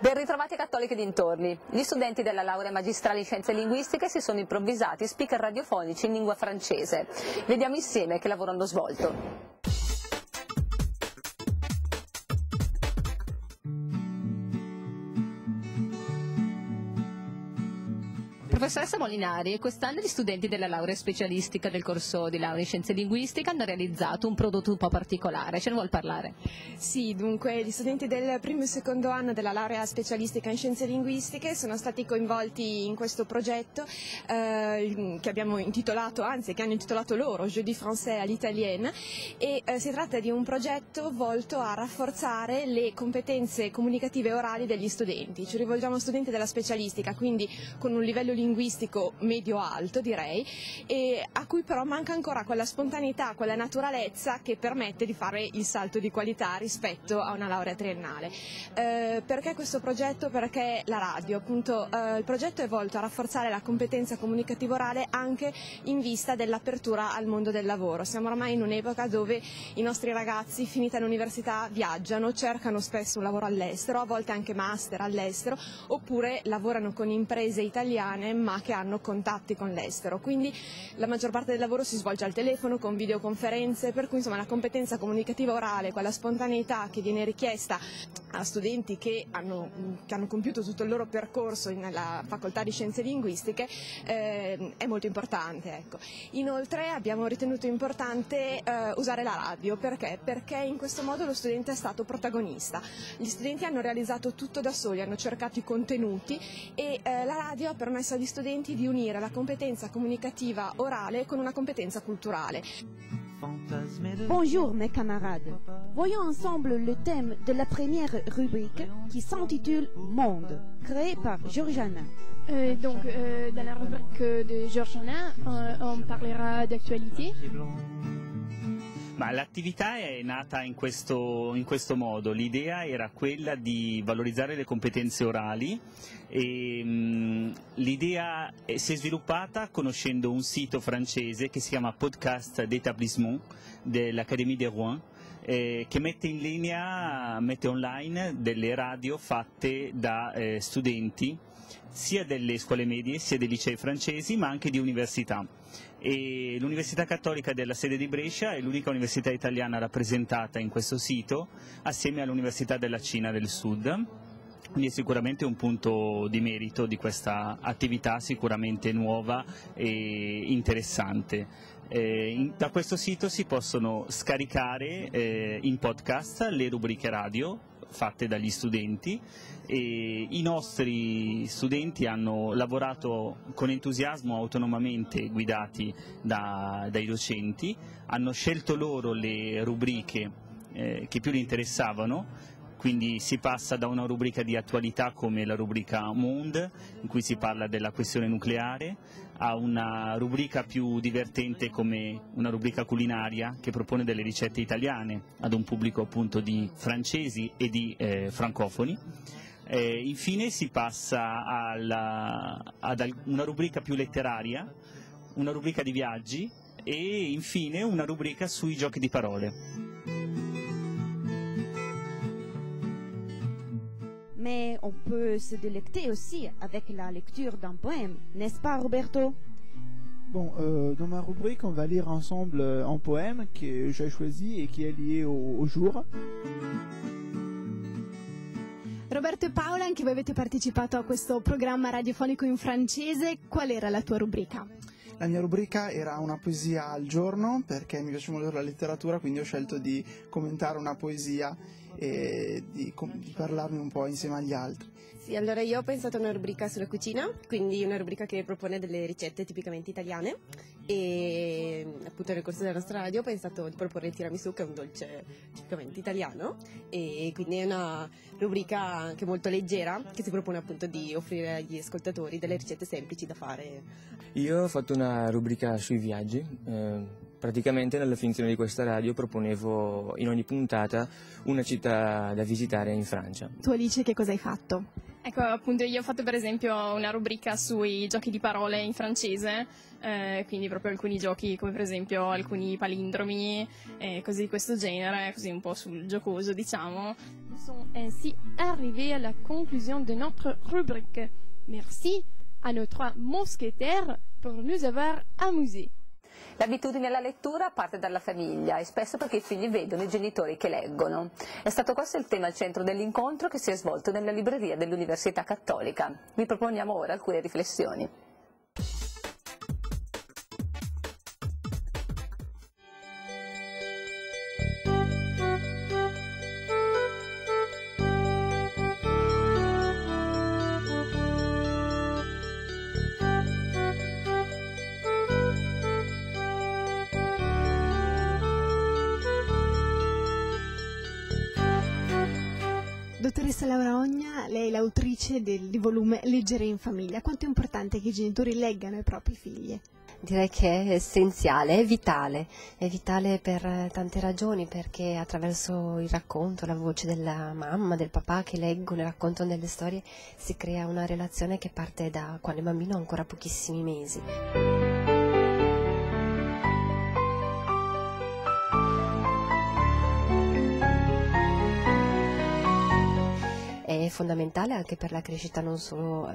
Ben ritrovati Cattoliche dintorni. Gli studenti della laurea magistrale in scienze linguistiche si sono improvvisati speaker radiofonici in lingua francese. Vediamo insieme che lavoro hanno svolto. Professoressa Molinari, quest'anno gli studenti della laurea specialistica del corso di laurea in scienze linguistiche hanno realizzato un prodotto un po' particolare, ce ne vuol parlare? Sì, dunque gli studenti del primo e secondo anno della laurea specialistica in scienze linguistiche sono stati coinvolti in questo progetto che abbiamo intitolato, anzi che hanno intitolato loro, Jeux du français à l'italienne, e si tratta di un progetto volto a rafforzare le competenze comunicative orali degli studenti. Ci rivolgiamo a studenti della specialistica, quindi con un livello linguistico medio-alto direi, e a cui però manca ancora quella spontaneità, quella naturalezza che permette di fare il salto di qualità rispetto a una laurea triennale. Perché questo progetto? Perché la radio, appunto, il progetto è volto a rafforzare la competenza comunicativa orale anche in vista dell'apertura al mondo del lavoro. Siamo ormai in un'epoca dove i nostri ragazzi, finita l'università, viaggiano, cercano spesso un lavoro all'estero, a volte anche master all'estero, oppure lavorano con imprese italiane ma che hanno contatti con l'estero, quindi la maggior parte del lavoro si svolge al telefono, con videoconferenze, per cui insomma la competenza comunicativa orale, quella spontaneità che viene richiesta a studenti che hanno compiuto tutto il loro percorso nella facoltà di scienze linguistiche è molto importante. Ecco. Inoltre abbiamo ritenuto importante usare la radio, perché? Perché in questo modo lo studente è stato protagonista, gli studenti hanno realizzato tutto da soli, hanno cercato i contenuti e la radio ha permesso agli studenti di unire la competenza comunicativa orale con una competenza culturale. Bonjour mes camarades, voyons ensemble le thème de la première rubrique qui s'intitule Monde, créée par Georgiana. Dans la rubrique de Georgiana, on parlera d'actualité. Ma l'attività è nata in questo modo, l'idea era quella di valorizzare le competenze orali e l'idea si è sviluppata conoscendo un sito francese che si chiama Podcast d'Établissement dell'Académie de Rouen, che mette online delle radio fatte da studenti sia delle scuole medie sia dei licei francesi ma anche di università. E l'Università Cattolica della sede di Brescia è l'unica università italiana rappresentata in questo sito assieme all'Università della Cina del Sud, quindi è sicuramente un punto di merito di questa attività sicuramente nuova e interessante. Da questo sito si possono scaricare in podcast le rubriche radio fatte dagli studenti e i nostri studenti hanno lavorato con entusiasmo autonomamente guidati dai docenti, hanno scelto loro le rubriche che più li interessavano. Quindi si passa da una rubrica di attualità come la rubrica Monde, in cui si parla della questione nucleare, a una rubrica più divertente come una rubrica culinaria che propone delle ricette italiane ad un pubblico appunto di francesi e di francofoni. Infine si passa ad una rubrica più letteraria, una rubrica di viaggi e infine una rubrica sui giochi di parole. Mais on peut se délecter aussi avec la lecture d'un poème, n'est-ce pas Roberto? Bon, dans ma rubrique, on va lire ensemble un poème que j'ai choisi et qui est lié au jour. Roberto e Paola, anche voi avete partecipato a questo programma radiofonico in francese, qual era la tua rubrica? La mia rubrica era una poesia al giorno, perché mi piace molto la letteratura, quindi ho scelto di commentare una poesia e di parlarne un po' insieme agli altri. Sì, allora io ho pensato a una rubrica sulla cucina, quindi una rubrica che propone delle ricette tipicamente italiane e appunto nel corso della nostra radio ho pensato di proporre il tiramisù, che è un dolce tipicamente italiano, e quindi è una rubrica anche molto leggera che si propone appunto di offrire agli ascoltatori delle ricette semplici da fare. Io ho fatto una rubrica sui viaggi. Praticamente nella finzione di questa radio proponevo in ogni puntata una città da visitare in Francia. Tu Alice che cosa hai fatto? Ecco, appunto, io ho fatto per esempio una rubrica sui giochi di parole in francese, quindi proprio alcuni giochi come per esempio alcuni palindromi, così di questo genere, così un po' sul giocoso, diciamo. Nous sommes ainsi arrivés à la conclusion de notre rubrique. Merci à nos trois mousquetaires pour nous avoir amusés. L'abitudine alla lettura parte dalla famiglia e spesso perché i figli vedono i genitori che leggono. È stato questo il tema al centro dell'incontro che si è svolto nella libreria dell'Università Cattolica. Vi proponiamo ora alcune riflessioni. Dottoressa Laura Ogna, lei è l'autrice del volume Leggere in famiglia. Quanto è importante che i genitori leggano ai propri figli? Direi che è essenziale, è vitale per tante ragioni, perché attraverso il racconto, la voce della mamma, del papà che leggono e raccontano delle storie, si crea una relazione che parte da quando il bambino ha ancora pochissimi mesi. È fondamentale anche per la crescita non solo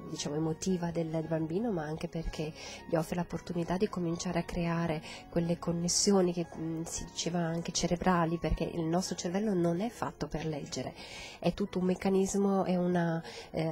diciamo emotiva del bambino, ma anche perché gli offre l'opportunità di cominciare a creare quelle connessioni che si diceva anche cerebrali, perché il nostro cervello non è fatto per leggere, è tutto un meccanismo, è una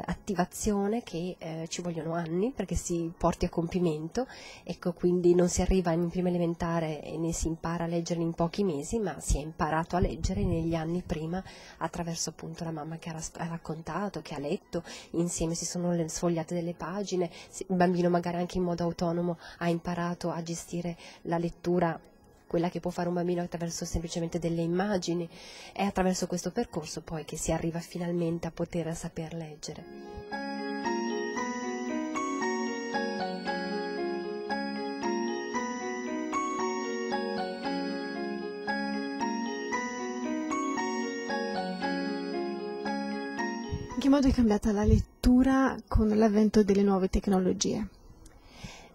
attivazione che ci vogliono anni perché si porti a compimento, ecco, quindi non si arriva in prima elementare e ne si impara a leggere in pochi mesi, ma si è imparato a leggere negli anni prima attraverso appunto la mamma che ha raccontato, che ha letto, insieme si sono sfogliate delle pagine, il bambino magari anche in modo autonomo ha imparato a gestire la lettura, quella che può fare un bambino attraverso semplicemente delle immagini. È attraverso questo percorso poi che si arriva finalmente a poter saper leggere. In che modo è cambiata la lettura con l'avvento delle nuove tecnologie?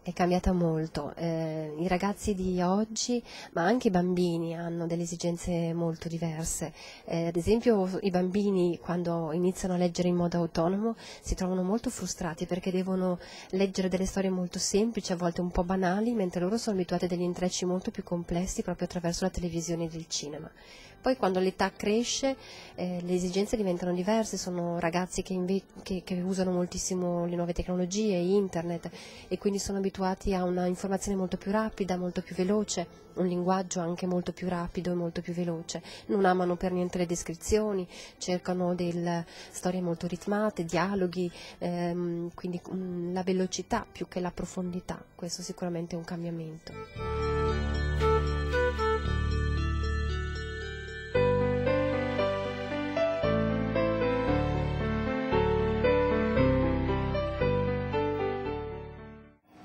È cambiata molto, i ragazzi di oggi, ma anche i bambini hanno delle esigenze molto diverse, ad esempio i bambini quando iniziano a leggere in modo autonomo si trovano molto frustrati perché devono leggere delle storie molto semplici, a volte un po' banali, mentre loro sono abituati a degli intrecci molto più complessi proprio attraverso la televisione e il cinema. Poi quando l'età cresce le esigenze diventano diverse, sono ragazzi che usano moltissimo le nuove tecnologie, internet, e quindi sono abituati a una informazione molto più rapida, molto più veloce, un linguaggio anche molto più rapido e molto più veloce. Non amano per niente le descrizioni, cercano delle storie molto ritmate, dialoghi, quindi la velocità più che la profondità, questo sicuramente è un cambiamento.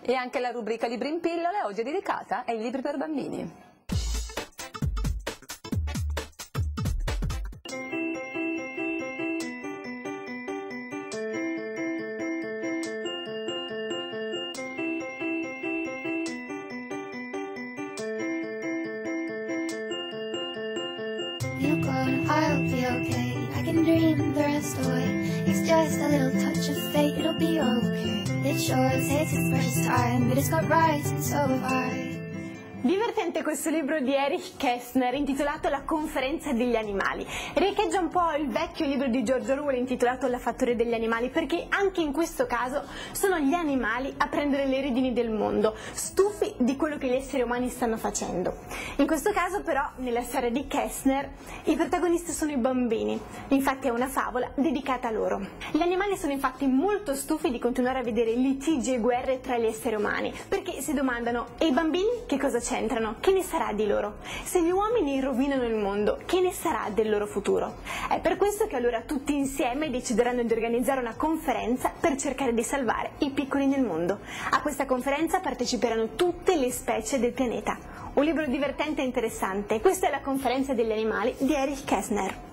E anche la rubrica Libri in pillole oggi è dedicata ai libri per bambini. Feel good, I'll be okay. I can dream the rest away. It's just a little touch of fate, it'll be okay. It sure takes its precious time, but it's got right, and so have I. Divertente questo libro di Erich Kästner intitolato La conferenza degli animali. Riecheggia un po' il vecchio libro di George Orwell intitolato La fattoria degli animali, perché anche in questo caso sono gli animali a prendere le redini del mondo, stufi di quello che gli esseri umani stanno facendo. In questo caso però, nella storia di Kästner, i protagonisti sono i bambini, infatti è una favola dedicata a loro. Gli animali sono infatti molto stufi di continuare a vedere litigi e guerre tra gli esseri umani, perché si domandano: e i bambini che cosa c'è? Che ne sarà di loro? Se gli uomini rovinano il mondo, che ne sarà del loro futuro? È per questo che allora tutti insieme decideranno di organizzare una conferenza per cercare di salvare i piccoli nel mondo. A questa conferenza parteciperanno tutte le specie del pianeta. Un libro divertente e interessante. Questa è La conferenza degli animali di Erich Kästner.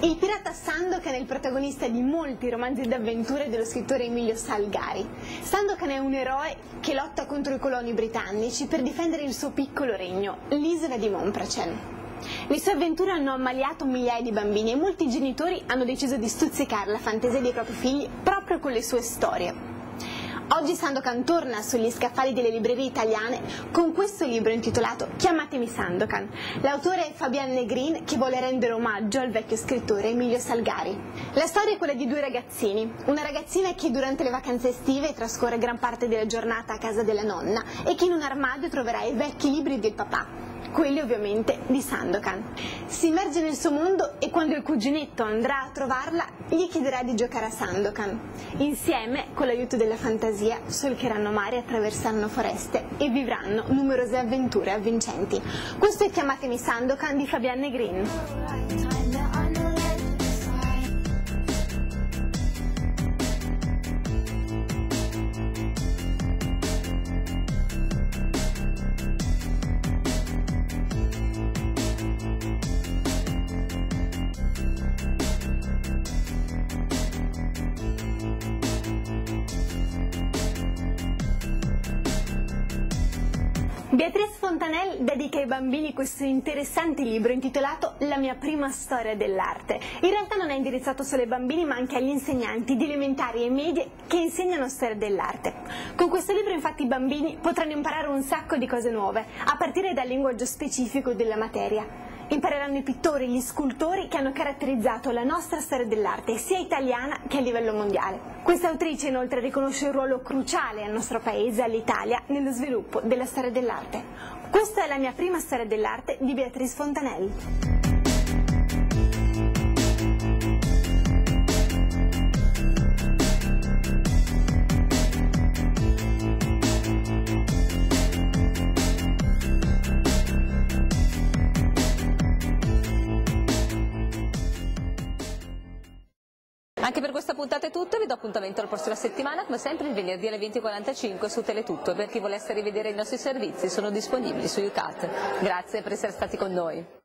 Il pirata Sandokan è il protagonista di molti romanzi d'avventure dello scrittore Emilio Salgari. Sandokan è un eroe che lotta contro i coloni britannici per difendere il suo piccolo regno, l'isola di Monpracel. Le sue avventure hanno ammaliato migliaia di bambini e molti genitori hanno deciso di stuzzicare la fantasia dei propri figli proprio con le sue storie. Oggi Sandokan torna sugli scaffali delle librerie italiane con questo libro intitolato Chiamatemi Sandokan. L'autore è Fabian Negrin, che vuole rendere omaggio al vecchio scrittore Emilio Salgari. La storia è quella di due ragazzini. Una ragazzina che durante le vacanze estive trascorre gran parte della giornata a casa della nonna e che in un armadio troverà i vecchi libri del papà, quelli ovviamente di Sandokan. Si immerge nel suo mondo e quando il cuginetto andrà a trovarla gli chiederà di giocare a Sandokan. Insieme, con l'aiuto della fantasia, solcheranno mari, attraverseranno foreste e vivranno numerose avventure avvincenti. Questo è Chiamatemi Sandokan di Fabian Negrin. Beatrice Fontanel dedica ai bambini questo interessante libro intitolato La mia prima storia dell'arte. In realtà non è indirizzato solo ai bambini ma anche agli insegnanti di elementari e medie che insegnano storia dell'arte. Con questo libro infatti i bambini potranno imparare un sacco di cose nuove, a partire dal linguaggio specifico della materia. Impareranno i pittori, gli scultori che hanno caratterizzato la nostra storia dell'arte, sia italiana che a livello mondiale. Questa autrice inoltre riconosce un ruolo cruciale al nostro paese, all'Italia, nello sviluppo della storia dell'arte. Questa è La mia prima storia dell'arte di Beatrice Fontanel. Anche per questa puntata è tutto, vi do appuntamento la prossima settimana, come sempre il venerdì alle 20:45 su Teletutto, e per chi volesse rivedere i nostri servizi sono disponibili su UCAT. Grazie per essere stati con noi.